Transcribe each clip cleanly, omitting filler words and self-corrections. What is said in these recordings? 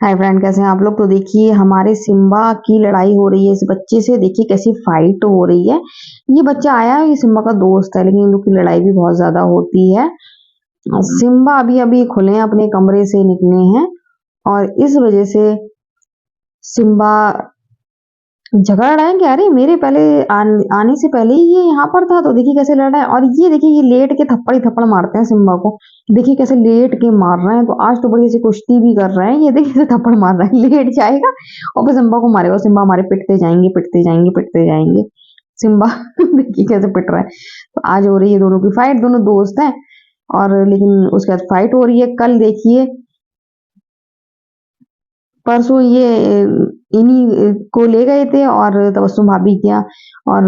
Hi friend, कैसे हैं आप लोग। तो देखिए हमारे सिम्बा की लड़ाई हो रही है इस बच्चे से। देखिए कैसी फाइट हो रही है। ये बच्चा आया है, ये सिम्बा का दोस्त है, लेकिन इन लोग की लड़ाई भी बहुत ज्यादा होती है। सिम्बा अभी अभी खुले हैं, अपने कमरे से निकले हैं और इस वजह से सिम्बा झगड़ रहा है कि अरे मेरे पहले आने से पहले ही ये यहाँ पर था। तो देखिए कैसे लड़ रहा है। और ये देखिए ये लेट के थप्पड़ ही थप्पड़ मारते हैं सिम्बा को। देखिए कैसे लेट के मार रहे हैं। तो आज तो बड़ी सी कुश्ती भी कर रहे हैं। ये देखिए कैसे थप्पड़ मार रहा है, लेट जाएगा और फिर सिम्बा को मारेगा। सिम्बा हमारे पिटते जाएंगे पिटते जाएंगे पिटते जाएंगे। सिम्बा देखिए कैसे पिट रहा है। तो आज हो रही है दोनों की फाइट, दोनों दोस्त हैं। और लेकिन उसके बाद फाइट हो रही है। कल देखिए परसों ये इन्हीं को ले गए थे और तबस्सुम भाभी के यहाँ और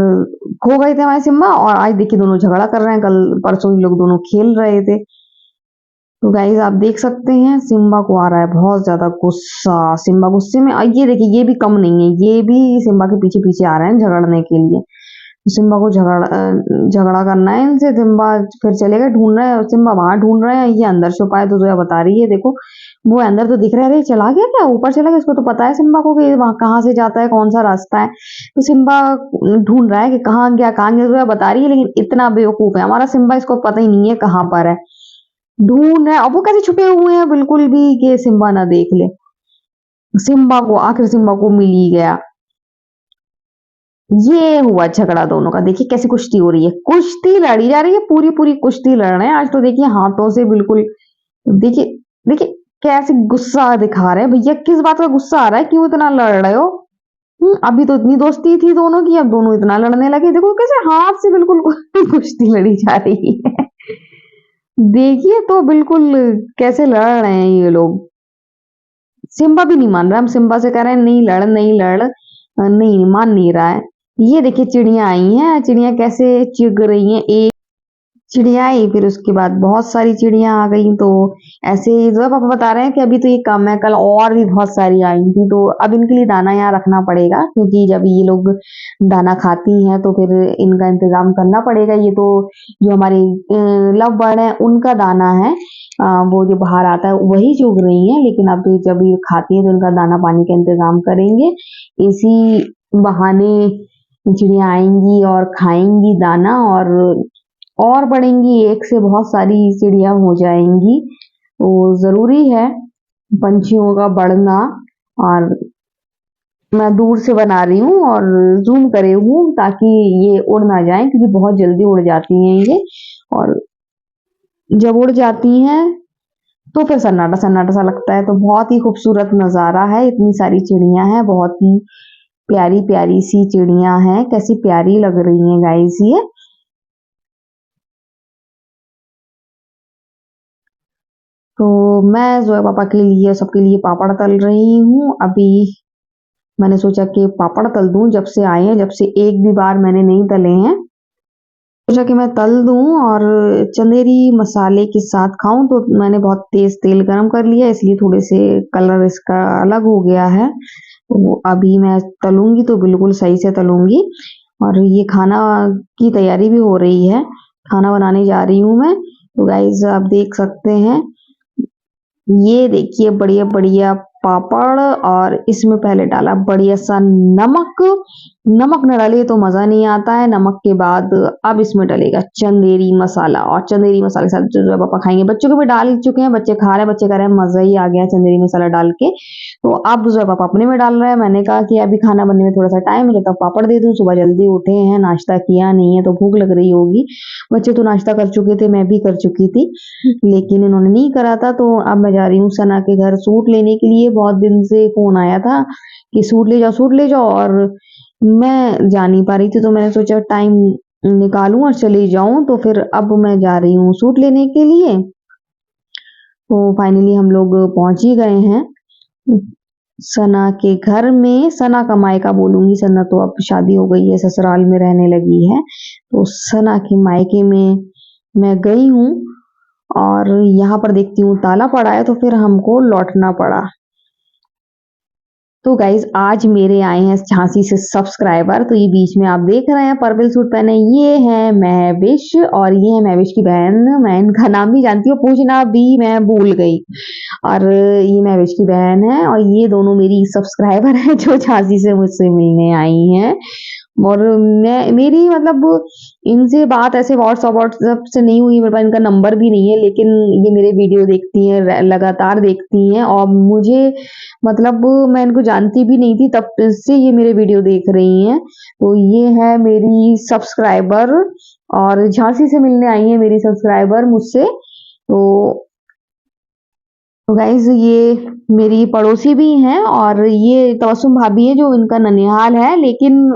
खो गए थे हमारे सिम्बा। और आज देखिए दोनों झगड़ा कर रहे हैं। कल परसों ये लोग दोनों खेल रहे थे। तो गाइज आप देख सकते हैं सिम्बा को आ रहा है बहुत ज्यादा गुस्सा। सिम्बा गुस्से में, ये देखिए ये भी कम नहीं है, ये भी सिम्बा के पीछे पीछे आ रहे हैं झगड़ने के लिए। सिम्बा को झगड़ा करना है इनसे। सिम्बा फिर चलेगा ढूंढ रहा है, सिम्बा वहां ढूंढ रहा है, ये अंदर छुपा है। तो जोया बता रही है देखो वो अंदर तो दिख रहा है। अरे चला गया क्या, ऊपर चला गया। इसको तो पता है सिम्बा को कि वहां कहाँ से जाता है, कौन सा रास्ता है। तो सिम्बा ढूंढ रहा है कि कहाँ गया। जोया बता रही है, लेकिन इतना बेवकूफ है हमारा सिम्बा, इसको पता ही नहीं है कहाँ पर है। ढूंढ रहा है। अब वो कैसे छुपे हुए हैं बिल्कुल भी कि सिम्बा ना देख ले। सिम्बा को आखिर सिम्बा को मिल ही गया। ये हुआ झगड़ा दोनों का। देखिए कैसी कुश्ती हो रही है, कुश्ती लड़ी जा रही है, पूरी पूरी कुश्ती लड़ रहे हैं आज। तो देखिए हाथों से बिल्कुल, देखिए देखिए कैसे गुस्सा दिखा रहे हैं। भैया किस बात का गुस्सा आ रहा है, क्यों इतना लड़ रहे हो। अभी तो इतनी दोस्ती थी दोनों की, अब दोनों इतना लड़ने लगे। देखो कैसे हाथ से बिल्कुल कुश्ती लड़ी जा रही है। देखिए तो बिल्कुल कैसे लड़ रहे हैं ये लोग। सिम्बा भी नहीं मान रहा। हम सिम्बा से कह रहे हैं नहीं लड़ नहीं लड़, नहीं मान नहीं रहा है। ये देखिए चिड़िया आई हैं, चिड़िया कैसे चिग रही हैं। एक चिड़िया आई, फिर उसके बाद बहुत सारी चिड़िया आ गई। तो ऐसे ही जो पापा बता रहे हैं कि अभी तो ये कम है, कल और भी बहुत सारी आई थी। तो अब इनके लिए दाना यहाँ रखना पड़ेगा, क्योंकि जब ये लोग दाना खाती हैं तो फिर इनका इंतजाम करना पड़ेगा। ये तो जो हमारे लव बर्ड है उनका दाना है। वो जो बाहर आता है वही चुग रही है, लेकिन अब जब ये खाती है तो इनका दाना पानी का इंतजाम करेंगे। इसी बहाने चिड़िया आएंगी और खाएंगी दाना और बढ़ेंगी। एक से बहुत सारी चिड़िया हो जाएंगी। तो जरूरी है पंछियों का बढ़ना। और मैं दूर से बना रही हूँ और जूम करे हूँ ताकि ये उड़ ना जाए, क्योंकि बहुत जल्दी उड़ जाती हैं ये। और जब उड़ जाती हैं तो फिर सन्नाटा सन्नाटा सा लगता है। तो बहुत ही खूबसूरत नजारा है। इतनी सारी चिड़िया हैं, बहुत ही प्यारी प्यारी सी चिड़िया हैं। कैसी प्यारी लग रही हैं गाइस ये। तो मैं जोया पापा के लिए सबके लिए पापड़ तल रही हूँ अभी। मैंने सोचा कि पापड़ तल दूं, जब से आए हैं, जब से एक भी बार मैंने नहीं तले हैं। सोचा कि मैं तल दूं और चंदेरी मसाले के साथ खाऊं। तो मैंने बहुत तेज तेल गरम कर लिया, इसलिए थोड़े से कलर इसका अलग हो गया है। तो अभी मैं तलूंगी तो बिल्कुल सही से तलूंगी। और ये खाना की तैयारी भी हो रही है, खाना बनाने जा रही हूँ मैं। तो गाइज आप देख सकते हैं, ये देखिए बढ़िया बढ़िया पापड़। और इसमें पहले डाला बढ़िया सा नमक। नमक न डालिए तो मजा नहीं आता है। नमक के बाद अब इसमें डलेगा चंदेरी मसाला, और चंदेरी मसाले के साथ जो पापा खाएंगे, बच्चों को भी डाल चुके हैं, बच्चे खा रहे हैं, बच्चे कह रहे हैं मजा ही आ गया चंदेरी मसाला डाल के। तो अब जो पापा अपने में डाल रहे हैं। मैंने कहा कि अभी खाना बनने में थोड़ा सा टाइम है, जब तक पापड़ दे दूं। सुबह जल्दी उठे हैं, नाश्ता किया नहीं है तो भूख लग रही होगी। बच्चे तो नाश्ता कर चुके थे, मैं भी कर चुकी थी, लेकिन इन्होंने नहीं करा था। तो अब मैं जा रही हूँ सना के घर सूट लेने के लिए। बहुत दिन से फोन आया था कि सूट ले जाओ सूट ले जाओ, और मैं जा नहीं पा रही थी। तो मैंने सोचा टाइम निकालूं और चली जाऊं। तो फिर अब मैं जा रही हूँ सूट लेने के लिए। तो फाइनली हम लोग पहुंच ही गए हैं सना के घर में। सना का मायका बोलूंगी, सना तो अब शादी हो गई है, ससुराल में रहने लगी है। तो सना के मायके में मैं गई हूँ और यहाँ पर देखती हूँ ताला पड़ा है, तो फिर हमको लौटना पड़ा। तो गाइज आज मेरे आए हैं झांसी से सब्सक्राइबर। तो ये बीच में आप देख रहे हैं पर्पल सूट पहने, ये है महविश और ये है महविश की बहन। मैं इनका नाम भी जानती हूँ, पूछना भी मैं भूल गई। और ये महविश की बहन है और ये दोनों मेरी सब्सक्राइबर हैं जो झांसी से मुझसे मिलने आई हैं। और मैं मेरी मतलब इनसे बात ऐसे व्हाट्सएप से नहीं हुई, मेरे पास इनका नंबर भी नहीं है, लेकिन ये मेरे वीडियो देखती हैं, लगातार देखती हैं और मुझे मतलब मैं इनको जानती भी नहीं थी, तब से ये मेरे वीडियो देख रही हैं। तो ये है मेरी सब्सक्राइबर और झांसी से मिलने आई है मेरी सब्सक्राइबर मुझसे। तो गाइज ये मेरी पड़ोसी भी हैं और ये तबस्सुम भाभी है जो इनका ननिहाल है, लेकिन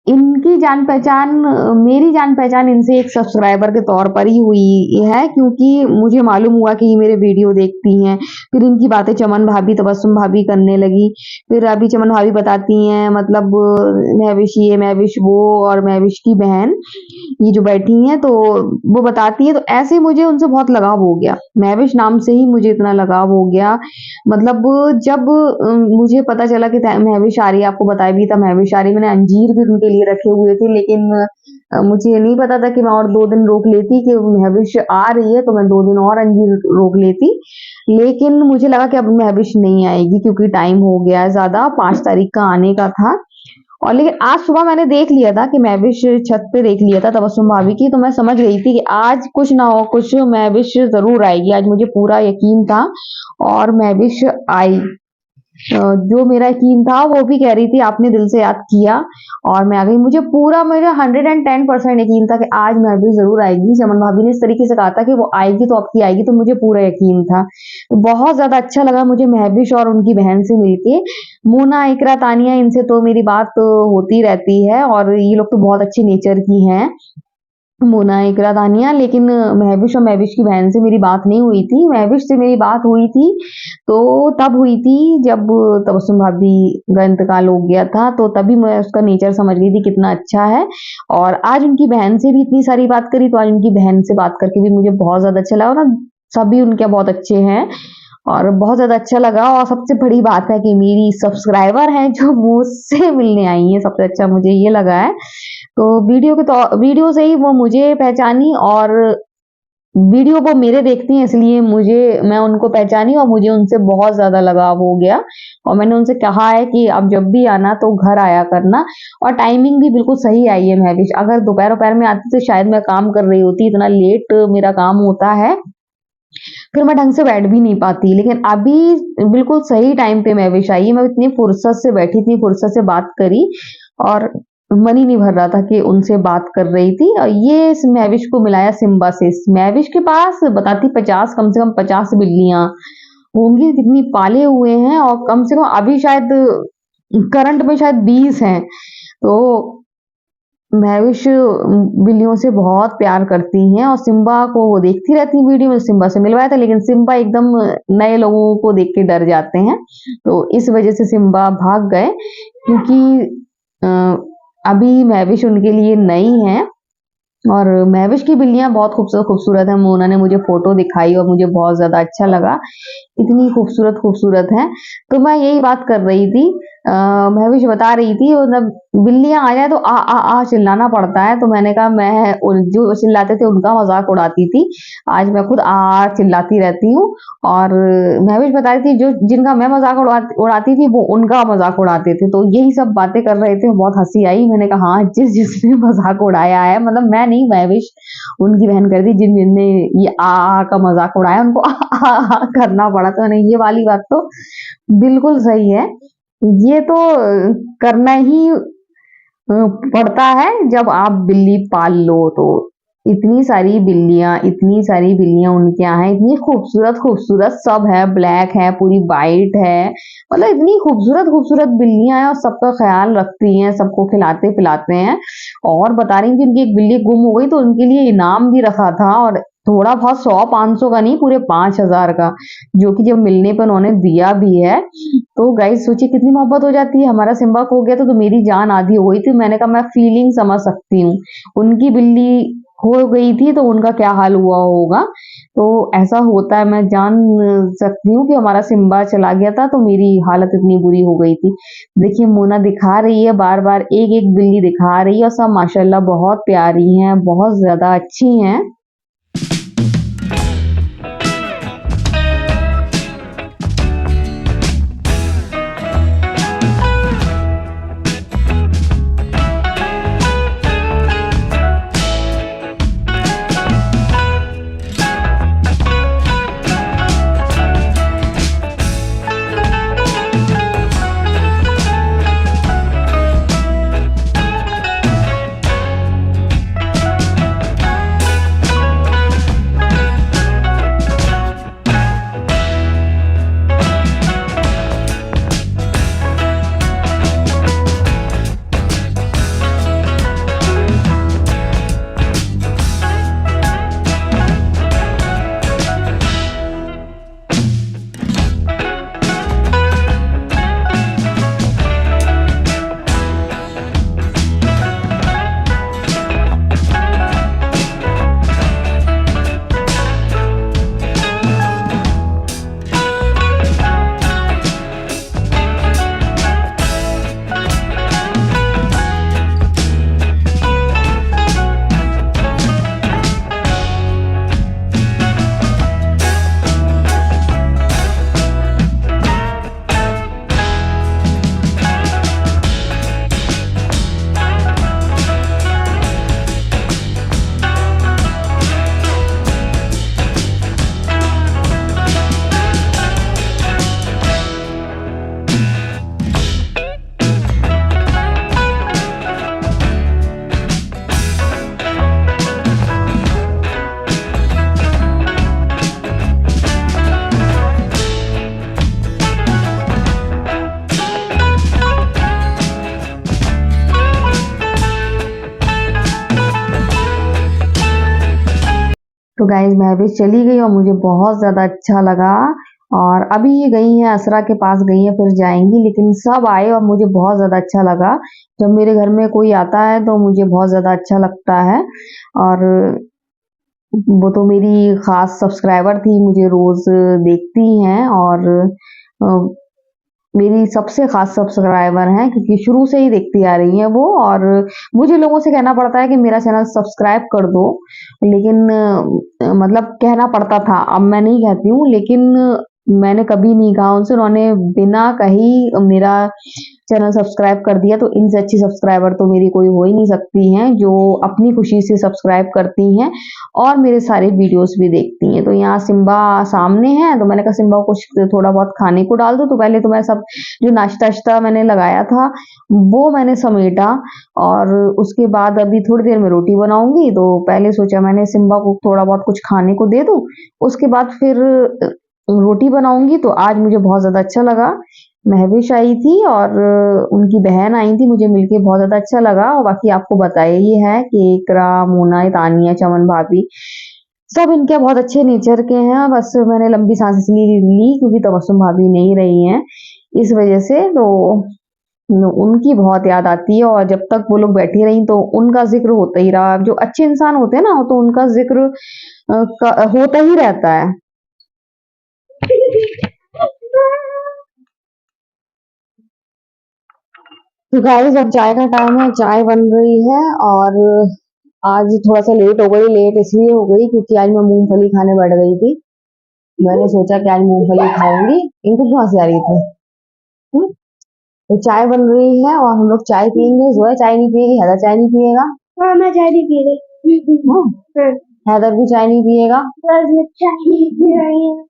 इनकी जान पहचान मेरी जान पहचान इनसे एक सब्सक्राइबर के तौर पर ही हुई है, क्योंकि मुझे मालूम हुआ कि ये मेरे वीडियो देखती हैं। फिर इनकी बातें चमन भाभी तबस्सुम भाभी करने लगी। फिर अभी चमन भाभी बताती हैं मतलब महविश ये महविश वो और महविश की बहन ये जो बैठी हैं तो वो बताती है। तो ऐसे मुझे उनसे बहुत लगाव हो गया, महविश नाम से ही मुझे इतना लगाव हो गया। मतलब जब मुझे पता चला कि महविश आ रही है, आपको बताया भी था महविश आ रही, मैंने अंजीर भी उनके लिए रखे हुए थे, लेकिन मुझे नहीं पता था कि मैं और 2 दिन रोक लेती कि महविश आ रही है तो मैं 2 दिन और अंजीर रोक लेती। लेकिन मुझे लगा कि अब महविश नहीं आएगी क्योंकि टाइम हो गया है ज्यादा, 5 तारीख का आने का था। और लेकिन आज सुबह मैंने देख लिया था कि महविश छत पे देख लिया था तबस्सुम भाभी की, तो मैं समझ गई थी कि आज कुछ ना हो कुछ महविश जरूर आएगी। आज मुझे पूरा यकीन था और महविश आई। जो मेरा यकीन था वो भी कह रही थी आपने दिल से याद किया और मैं आ गई। मुझे पूरा मेरा 110% यकीन था कि आज महविश जरूर आएगी। चमन भाभी ने इस तरीके से कहा था कि वो आएगी तो आपकी आएगी, तो मुझे पूरा यकीन था। तो बहुत ज्यादा अच्छा लगा मुझे महविश और उनकी बहन से मिलके। मोना, इकरा, तानिया, इनसे तो मेरी बात होती रहती है और ये लोग तो बहुत अच्छे नेचर की हैं, मोना, इकरा, तानिया। लेकिन महविश और महविश की बहन से मेरी बात नहीं हुई थी। महविश से मेरी बात हुई थी तो तब हुई थी जब तबस्सुम भाभी का इंतकाल हो गया था, तो तभी मैं उसका नेचर समझ गई थी कितना अच्छा है। और आज उनकी बहन से भी इतनी सारी बात करी, तो आज उनकी बहन से बात करके भी मुझे बहुत ज्यादा अच्छा लगा ना। सभी उनके बहुत अच्छे हैं और बहुत ज्यादा अच्छा लगा। और सबसे बड़ी बात है कि मेरी सब्सक्राइबर हैं जो मुझसे मिलने आई हैं, सबसे अच्छा मुझे ये लगा है। तो वीडियो से ही वो मुझे पहचानी और वीडियो वो मेरे देखती हैं, इसलिए मैं उनको पहचानी और मुझे उनसे बहुत ज्यादा लगाव हो गया। और मैंने उनसे कहा है कि अब जब भी आना तो घर आया करना। और टाइमिंग भी बिल्कुल सही आई है महविश। अगर दोपहर में आती तो शायद मैं काम कर रही होती, इतना लेट मेरा काम होता है, फिर मैं ढंग से बैठ भी नहीं पाती। लेकिन अभी बिल्कुल सही टाइम पे महविश आई। मैं इतनी फुर्सत से बैठी, इतनी फुर्सत से बात करी और मन ही नहीं भर रहा था कि उनसे बात कर रही थी। और ये इस महविश को मिलाया सिम्बा से। महविश के पास बताती 50 कम से कम 50 बिल्लियां होंगी, कितनी पाले हुए हैं। और कम से कम अभी शायद करंट में शायद 20 हैं। तो महविश बिल्लियों से बहुत प्यार करती हैं और सिम्बा को वो देखती रहती है वीडियो में। सिम्बा से मिलवाया था, लेकिन सिम्बा एकदम नए लोगों को देख के डर जाते हैं, तो इस वजह से सिम्बा भाग गए। क्योंकि अभी महविश उनके लिए नई है और महविश की बिल्लियां बहुत खूबसूरत खूबसूरत है। मोना ने मुझे फोटो दिखाई और मुझे बहुत ज्यादा अच्छा लगा, इतनी खूबसूरत खूबसूरत है। तो मैं यही बात कर रही थी, महविश बता रही थी मतलब बिल्लियां आ जाए तो आ चिल्लाना पड़ता है। तो मैंने कहा मैं जो चिल्लाते थे उनका मजाक उड़ाती थी, आज मैं खुद आ चिल्लाती रहती हूँ। और महविश बता रही थी जो जिनका मैं मजाक उड़ाती थी वो उनका मजाक उड़ाते थे। तो यही सब बातें कर रहे थे, बहुत हंसी आई। मैंने कहा हाँ, जिसने मजाक उड़ाया है, मतलब मैं नहीं, महविश उनकी बहन कर दी, जिनने ये आ का मजाक उड़ाया उनको आ करना पड़ा। तो नहीं, ये वाली बात तो बिल्कुल सही है। ये तो करना ही पड़ता है जब आप बिल्ली पाल लो तो। इतनी सारी बिल्लियां उनके यहाँ है, इतनी खूबसूरत खूबसूरत सब है, ब्लैक है, पूरी वाइट है, मतलब इतनी खूबसूरत खूबसूरत बिल्लियां हैं और सबका ख्याल रखती हैं, सबको खिलाते पिलाते हैं। और बता रही थी उनकी एक बिल्ली गुम हो गई तो उनके लिए इनाम भी रखा था, और थोड़ा बहुत 100-500 का नहीं, पूरे 5000 का, जो कि जब मिलने पर उन्होंने दिया भी है। तो गाइस सोचिए कितनी मोहब्बत हो जाती है। हमारा सिम्बा खो गया तो मेरी जान आधी हो गई थी। मैंने कहा मैं फीलिंग समझ सकती हूँ, उनकी बिल्ली हो गई थी तो उनका क्या हाल हुआ होगा। तो ऐसा होता है, मैं जान सकती हूँ कि हमारा सिम्बा चला गया था तो मेरी हालत इतनी बुरी हो गई थी। देखिए मोना दिखा रही है बार-बार, एक-एक बिल्ली दिखा रही है और सब माशाल्लाह बहुत प्यारी हैं, बहुत ज़्यादा अच्छी हैं। तो गाइस मैं भी चली गई और मुझे बहुत ज़्यादा अच्छा लगा। और अभी ये गई हैं असरा के पास गई हैं, फिर जाएंगी, लेकिन सब आए और मुझे बहुत ज़्यादा अच्छा लगा। जब मेरे घर में कोई आता है तो मुझे बहुत ज़्यादा अच्छा लगता है। और वो तो मेरी खास सब्सक्राइबर थी, मुझे रोज़ देखती हैं और अ, मेरी सबसे खास सब्सक्राइबर हैं क्योंकि शुरू से ही देखती आ रही हैं वो। और मुझे लोगों से कहना पड़ता है कि मेरा चैनल सब्सक्राइब कर दो, लेकिन मतलब कहना पड़ता था, अब मैं नहीं कहती हूँ, लेकिन मैंने कभी नहीं कहा उनसे, उन्होंने बिना कही मेरा चैनल सब्सक्राइब कर दिया। तो इनसे अच्छी सब्सक्राइबर तो मेरी कोई हो ही नहीं सकती हैं, जो अपनी खुशी से सब्सक्राइब करती हैं और मेरे सारे वीडियोस भी देखती हैं। तो यहाँ सिम्बा सामने है, तो मैंने कहा सिम्बा को कुछ थोड़ा बहुत खाने को डाल दो। तो पहले तो मैं सब जो नाश्ता मैंने लगाया था वो मैंने समेटा, और उसके बाद अभी थोड़ी देर में रोटी बनाऊंगी। तो पहले सोचा मैंने सिम्बा को थोड़ा बहुत कुछ खाने को दे दूं, उसके बाद फिर रोटी बनाऊंगी। तो आज मुझे बहुत ज़्यादा अच्छा लगा। महविश आई थी और उनकी बहन आई थी, मुझे मिलके बहुत ज़्यादा अच्छा लगा। और बाकी आपको बताया ही है कि इकरा, मोना, तानिया, चमन भाभी सब इनके बहुत अच्छे नेचर के हैं। बस मैंने लंबी सांस इसलिए ली क्योंकि तबस्सुम भाभी नहीं रही हैं, इस वजह से। तो उनकी बहुत याद आती है और जब तक वो लोग बैठी रही तो उनका जिक्र होता ही रहा। जो अच्छे इंसान होते हैं ना, तो उनका जिक्र होता ही रहता है। तो गाइस अब चाय का टाइम है, चाय बन रही है। और आज थोड़ा सा लेट हो गई, लेट इसलिए हो गई क्योंकि आज मैं मूंगफली खाने बैठ गई थी। मैंने सोचा कि आज मूंगफली खाऊंगी। इनको कहाँ से आ रही थी? हम्म? तो चाय बन रही है और हम लोग चाय पियेंगे। जोया चाय नहीं पिएगी, हैदर चाय नहीं पिएगा। हाँ मैं चाय नहीं पी रही। हाँ, हैदर भी चाय नहीं पिएगा। बस मैं चाय नहीं पी रही हूँ।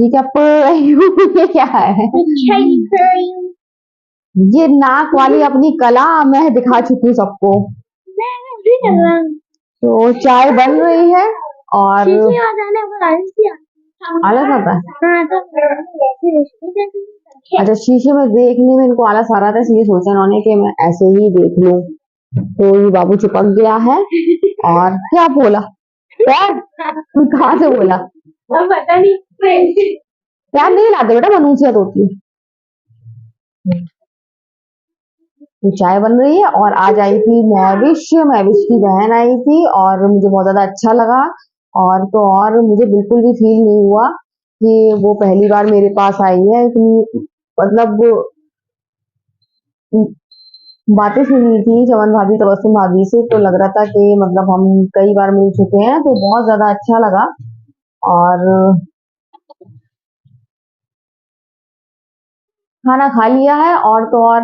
ये क्या पढ़ रही हूँ? ये क्या है? चाय नहीं पी रही हूँ। ये नाक वाली अपनी कला मैं दिखा चुकी हूँ सबको। तो चाय बन रही है और आलस आता है। अच्छा, शीशे में देखने में इनको आलस आ रहा था, इसलिए सोचा इन्होंने कि मैं ऐसे ही देख लूं। तो ये बाबू चिपक गया है। और क्या बोला? पैर कहाँ से बोला? पता नहीं, पैर नहीं लाते बेटा, मनुष्यत होती है। तो चाय बन रही है और आज आई थी महविश, महविश की बहन आई थी और मुझे बहुत ज्यादा अच्छा लगा। और तो और मुझे बिल्कुल भी फील नहीं हुआ कि वो पहली बार मेरे पास आई है। इतनी मतलब बातें सुनी थी चमन भाभी, तबस्सुम भाभी से, तो लग रहा था कि मतलब हम कई बार मिल चुके हैं, तो बहुत ज़्यादा अच्छा लगा। और खाना खा लिया है, और तो और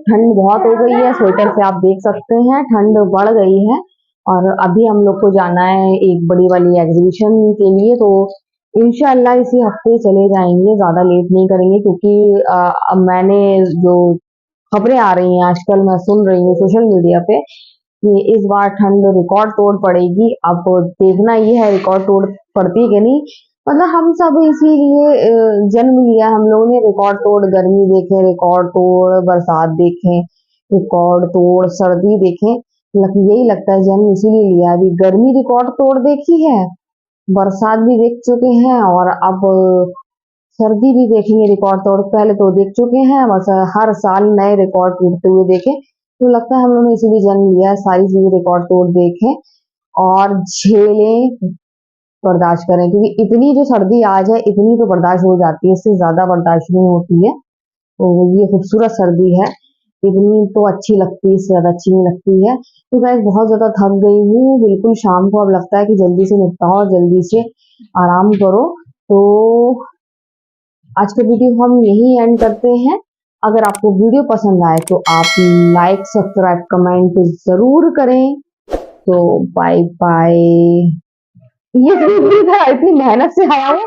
ठंड बहुत हो गई है, स्वेटर से आप देख सकते हैं ठंड बढ़ गई है। और अभी हम लोग को जाना है एक बड़ी वाली एग्जीबिशन के लिए, तो इंशाल्लाह इसी हफ्ते चले जाएंगे, ज़्यादा लेट नहीं करेंगे, क्योंकि अब मैंने जो खबरें आ रही हैं आजकल, मैं सुन रही हूँ सोशल मीडिया पे कि इस बार ठंड रिकॉर्ड तोड़ पड़ेगी। अब देखना ये है रिकॉर्ड तोड़ पड़ती है कि नहीं। मतलब हम सब इसीलिए जन्म लिया हम लोगों ने, रिकॉर्ड तोड़ गर्मी देखें, रिकॉर्ड तोड़ बरसात देखें, रिकॉर्ड तोड़ सर्दी देखें। यही लगता है जन्म इसीलिए लिया है। अभी गर्मी रिकॉर्ड तोड़ देखी है, बरसात भी देख चुके हैं, और अब सर्दी भी देखेंगे रिकॉर्ड तोड़। पहले तो देख चुके हैं, बस हर साल नए रिकॉर्ड टूटते हुए देखे, तो लगता है हम लोगों ने इसीलिए जन्म लिया है, सारी चीजें रिकॉर्ड तोड़ देखें और झेलें, बर्दाश्त करें, क्योंकि इतनी जो सर्दी आज है इतनी तो बर्दाश्त हो जाती है, इससे ज्यादा बर्दाश्त नहीं होती है। तो ये खूबसूरत सर्दी है, इतनी तो अच्छी लगती है, इससे ज्यादा अच्छी नहीं लगती है। तो गाइस बहुत ज्यादा थक गई हूँ बिल्कुल, शाम को अब लगता है कि जल्दी से निपटाओ, जल्दी से आराम करो। तो आज का वीडियो हम यही एंड करते हैं। अगर आपको वीडियो पसंद आए तो आप लाइक, सब्सक्राइब, कमेंट जरूर करें। तो बाय बाय। ये इतनी मेहनत से आया हूँ,